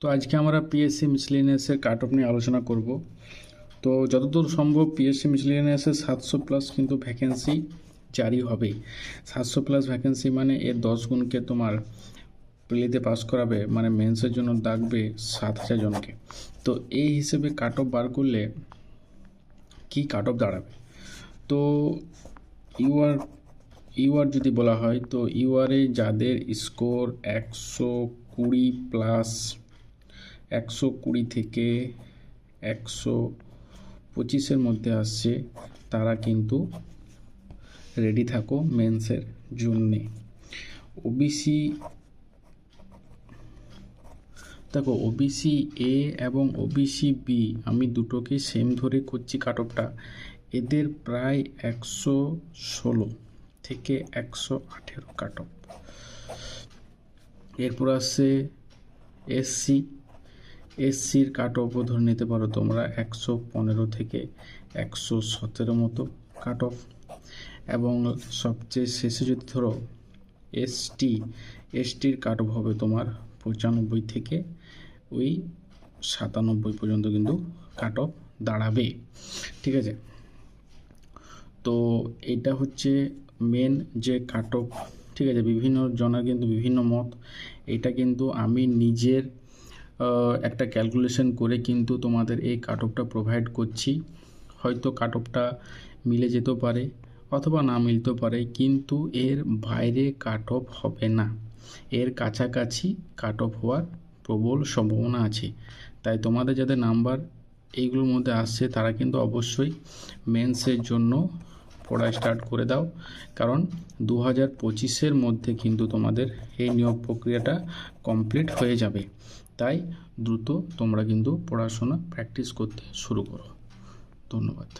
তো আজকে আমরা পিএসসি মিসলেনিয়াসের কাট অফ নিয়ে আলোচনা করব। তো যতদূর সম্ভব পিএসসি মিসলেনিয়াসের 700+ কিন্তু ভ্যাকেন্সি জারি হবে। 700+ ভ্যাকেন্সি মানে এর 10 গুণকে তোমার প্রিলিতে পাস করাবে, মানে মেন্সের জন্য ডাকবে 7000 জনকে। তো এই হিসেবে কাট অফ বার করলে কি কাট অফ দাঁড়াবে? তো ইউআর যদি বলা হয়, তো ইউআরে যাদের স্কোর 120+, 120 থেকে 125-এর মধ্যে আসছে, তারা কিন্তু রেডি থাকো মেন্সের জন্যে। ওবিসি দেখো, ওবিসি এ এবং ওবিসি বি আমি দুটোকে সেম ধরে করছি কাট অফটা। এদের প্রায় 116 থেকে 118 কাট অফ। এরপর আসছে এসসির কাট অফও ধরে নিতে পারো তোমরা 115 থেকে 117 মতো কাট অফ। এবং সবচেয়ে শেষে যদি ধরো এসটির কাট অফ হবে তোমার 95 থেকে ওই 97 পর্যন্ত কিন্তু কাট অফ দাঁড়াবে। ঠিক আছে, তো এটা হচ্ছে মেন যে কাট অফ। ঠিক আছে, বিভিন্ন জনের কিন্তু বিভিন্ন মত। এটা কিন্তু আমি নিজের একটা ক্যালকুলেশন করে কিন্তু তোমাদের এই কাট অফটা প্রোভাইড করছি। হয়তো কাট অফটা মিলে যেতেও পারে অথবা না মিলতেও পারে, কিন্তু এর বাইরে কাট অফ হবে না, এর কাছাকাছি কাট অফ হওয়ার প্রবল সম্ভাবনা আছে। তাই তোমাদের যাদের নাম্বার এইগুলোর মধ্যে আসছে তারা কিন্তু অবশ্যই মেন্সের জন্য পড়া স্টার্ট করে দাও, কারণ 2025-এর মধ্যে কিন্তু তোমাদের এই নিয়োগ প্রক্রিয়াটা কমপ্লিট হয়ে যাবে। তাই দ্রুত তোমরা কিন্তু পড়াশোনা প্র্যাকটিস করতে শুরু করো। ধন্যবাদ।